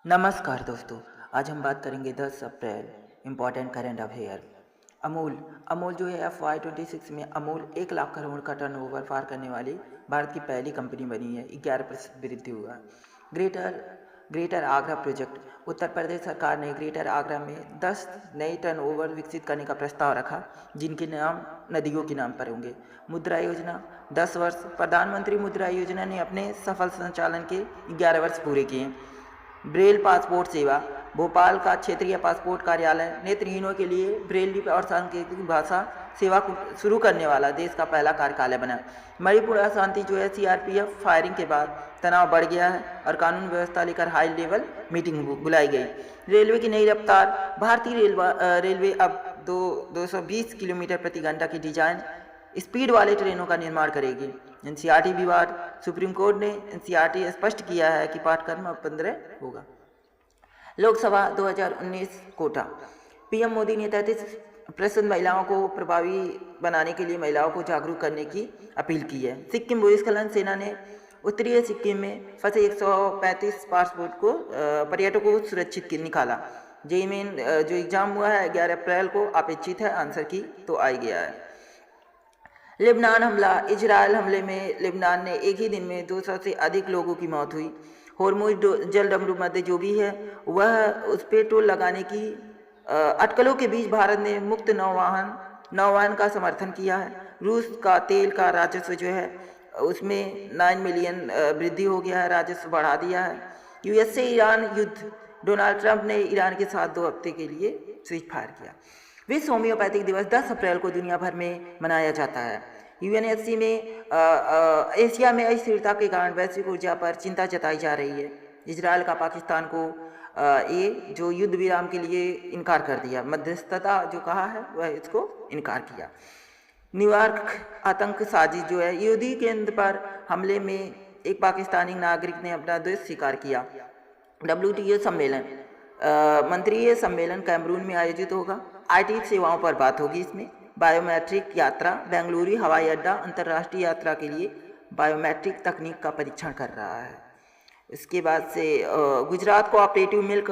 नमस्कार दोस्तों। आज हम बात करेंगे 10 अप्रैल इम्पॉर्टेंट करंट अफेयर। अमूल जो है FY26 में अमूल 1 लाख करोड़ का टर्नओवर पार करने वाली भारत की पहली कंपनी बनी है। 11% वृद्धि हुआ। Greater Agra project. उत्तर प्रदेश सरकार ने ग्रेटर आगरा में 10 नए टर्नओवर विकसित करने का प्रस्ताव रखा, जिनके नाम नदियों के नाम पर होंगे। मुद्रा योजना 10 वर्ष। प्रधानमंत्री मुद्रा योजना ने अपने सफल संचालन के 11 वर्ष पूरे किए। ब्रेल पासपोर्ट सेवा। भोपाल का क्षेत्रीय पासपोर्ट कार्यालय नेत्रहीनों के लिए ब्रेल और सांकेतिक भाषा सेवा को शुरू करने वाला देश का पहला कार्यालय बना। मणिपुर अशांति जो है CRPF फायरिंग के बाद तनाव बढ़ गया है और कानून व्यवस्था लेकर हाई लेवल मीटिंग बुलाई गई। रेलवे की नई रफ्तार। भारतीय रेलवे अब 220 किलोमीटर प्रति घंटा की डिजाइन स्पीड वाले ट्रेनों का निर्माण करेगी। NCERT विवाद। सुप्रीम कोर्ट ने NCERT स्पष्ट किया है कि पाठ्यक्रम अब 15 होगा। लोकसभा 2019 कोटा। PM मोदी ने 33% महिलाओं को प्रभावी बनाने के लिए महिलाओं को जागरूक करने की अपील की है। सिक्किम भूस्खलन सेना ने उत्तरीय सिक्किम में फंसे 135 पासपोर्ट को पर्यटकों को सुरक्षित निकाला। जेईई मेन जो एग्जाम हुआ है 11 अप्रैल को अपेक्षित है आंसर की तो आ गया है। लेबनान हमला। इजरायल हमले में लेबनान ने एक ही दिन में 200 से अधिक लोगों की मौत हुई। होर्मुज जल डमरू मध्य जो भी है वह उस पर टोल लगाने की अटकलों के बीच भारत ने मुक्त नौवाहन का समर्थन किया है। रूस का तेल का राजस्व जो है उसमें 9 मिलियन वृद्धि हो गया है, राजस्व बढ़ा दिया है। US से ईरान युद्ध। डोनाल्ड ट्रंप ने ईरान के साथ 2 हफ्ते के लिए सीज फायर किया। विश्व होम्योपैथिक दिवस 10 अप्रैल को दुनिया भर में मनाया जाता है। UNHC में एशिया में अस्थिरता के कारण वैश्विक ऊर्जा पर चिंता जताई जा रही है। इजरायल का पाकिस्तान को ये जो युद्ध विराम के लिए इनकार कर दिया, मध्यस्थता जो कहा है वह इसको इनकार किया। न्यूयॉर्क आतंक साजिश जो है यहूदी केंद्र पर हमले में एक पाकिस्तानी नागरिक ने अपना दोष स्वीकार किया। WTO सम्मेलन मंत्रीय सम्मेलन कैमरून में आयोजित होगा। IT सेवाओं पर बात होगी इसमें। बायोमेट्रिक यात्रा। बेंगलुरु हवाई अड्डा अंतर्राष्ट्रीय यात्रा के लिए बायोमेट्रिक तकनीक का परीक्षण कर रहा है। इसके बाद से गुजरात कोऑपरेटिव मिल्क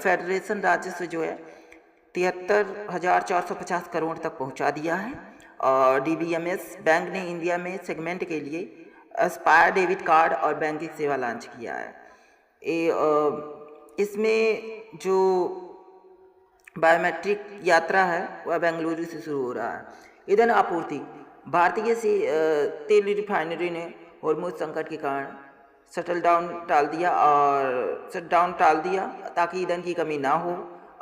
फेडरेशन राजस्व जो है 73,450 करोड़ तक पहुंचा दिया है। और DBMS बैंक ने इंडिया में सेगमेंट के लिए एस्पायर डेबिट कार्ड और बैंकिंग सेवा लॉन्च किया है। इसमें जो बायोमेट्रिक यात्रा है वह बेंगलुरु से शुरू हो रहा है। ईंधन आपूर्ति। भारतीय से तेल रिफाइनरी ने होर्मुज संकट के कारण शटडाउन टाल दिया ताकि ईंधन की कमी ना हो।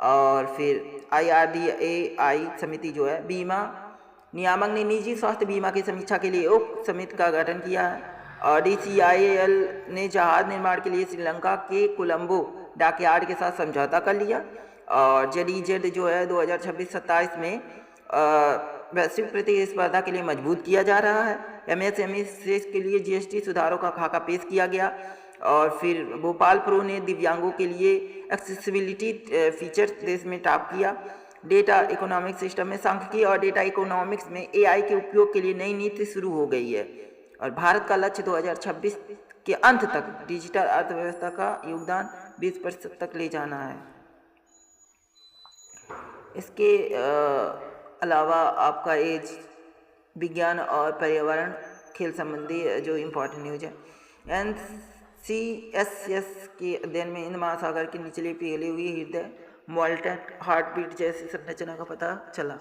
और फिर IRDAI समिति जो है बीमा नियामक ने निजी स्वास्थ्य बीमा की समीक्षा के लिए उप समिति का गठन किया है। और DCIL ने जहाज निर्माण के लिए श्रीलंका के कोलंबो डॉकयार्ड के साथ समझौता कर लिया। और JDZ जो है 2026-27 में वैश्विक प्रतिस्पर्धा के लिए मजबूत किया जा रहा है। MSME के लिए GST सुधारों का खाका पेश किया गया। और फिर भोपाल प्रो ने दिव्यांगों के लिए एक्सेसिबिलिटी फीचर देश में टॉप किया। डेटा इकोनॉमिक्स सिस्टम में सांख्यिकी और डेटा इकोनॉमिक्स में AI के उपयोग के लिए नई नीति शुरू हो गई है। और भारत का लक्ष्य 2026 के अंत तक डिजिटल अर्थव्यवस्था का योगदान 20% तक ले जाना है। इसके अलावा आपका एज विज्ञान और पर्यावरण खेल संबंधी जो इम्पोर्टेंट न्यूज है। NCSS के अध्ययन में हिंद महासागर के निचले पिघली हुई हृदय मॉल्टेड हार्टबीट जैसी संरचना का पता चला।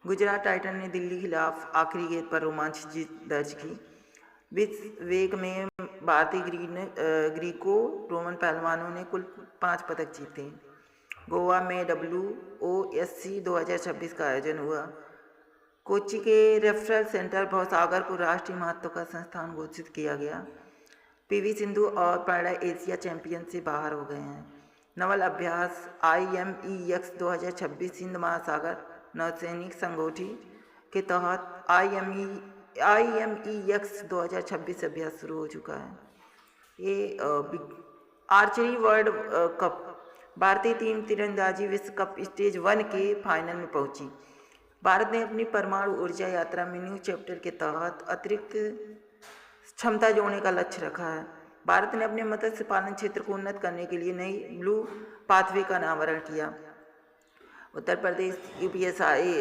गुजरात टाइटन ने दिल्ली खिलाफ आखिरी गेंद पर रोमांच जीत दर्ज की। विश्व वेग में भारतीय ग्रीको रोमन पहलवानों ने कुल 5 पदक जीते। गोवा में WOSC 2026 का आयोजन हुआ। कोच्चि के रेफरल सेंटर भवसागर को राष्ट्रीय महत्व का संस्थान घोषित किया गया। PV सिंधु और प्रणय एशिया चैंपियन से बाहर हो गए हैं। नवल अभ्यास IMEX 2026 हिंद महासागर नौसैनिक संगोष्ठी के तहत IMEX 2026 अभ्यास शुरू हो चुका है। ये आर्चरी वर्ल्ड कप भारतीय टीम तीरंदाजी विश्व कप स्टेज 1 के फाइनल में पहुंची। भारत ने अपनी परमाणु ऊर्जा यात्रा में न्यू चैप्टर के तहत अतिरिक्त क्षमता जोड़ने का लक्ष्य रखा है। भारत ने अपने मत्स्य पालन क्षेत्र को उन्नत करने के लिए नई ब्लू पाथवे का अनावरण किया। उत्तर प्रदेश यूपीएसआई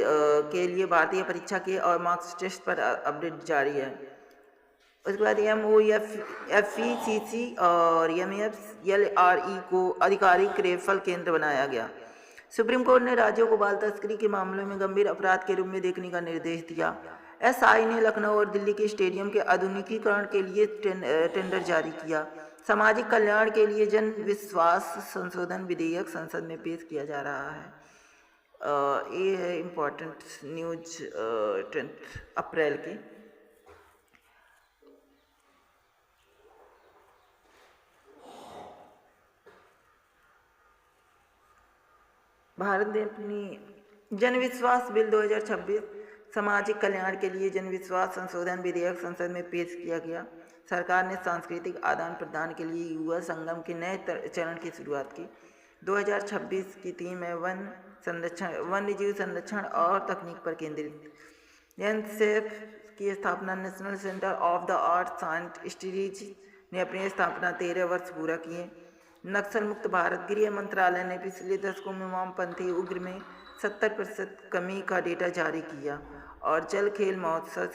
के लिए भारतीय परीक्षा के और मार्क्स टेस्ट पर अपडेट जारी है। उसके बाद MOEFECC और MFLRE को आधिकारिक रेफरल केंद्र बनाया गया। सुप्रीम कोर्ट ने राज्यों को बाल तस्करी के मामलों में गंभीर अपराध के रूप में देखने का निर्देश दिया। SI ने लखनऊ और दिल्ली के स्टेडियम के आधुनिकीकरण के लिए टेंडर जारी किया। सामाजिक कल्याण के लिए जन विश्वास संशोधन विधेयक संसद में पेश किया जा रहा है। ये है इम्पोर्टेंट न्यूज 10 अप्रैल की। भारत ने अपनी जनविश्वास बिल 2026 सामाजिक कल्याण के लिए जनविश्वास संशोधन विधेयक संसद में पेश किया गया। सरकार ने सांस्कृतिक आदान प्रदान के लिए युवा संगम के नए चरण की शुरुआत की। 2026 की थीम है वन्यजीव संरक्षण और तकनीक पर केंद्रित। NSF की स्थापना national centre of the art science studies ने अपनी स्थापना 13 वर्ष पूरा किए। नक्सल मुक्त भारत। गृह मंत्रालय ने पिछले दशकों में वामपंथी उग्र में 70% कमी का डेटा जारी किया। और जल खेल महोत्सव।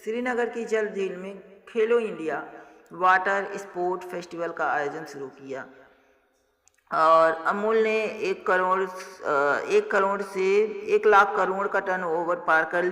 श्रीनगर की जल झील में खेलो इंडिया वाटर स्पोर्ट फेस्टिवल का आयोजन शुरू किया। और अमूल ने 1 करोड़ से 1 लाख करोड़ का टर्नओवर पार कर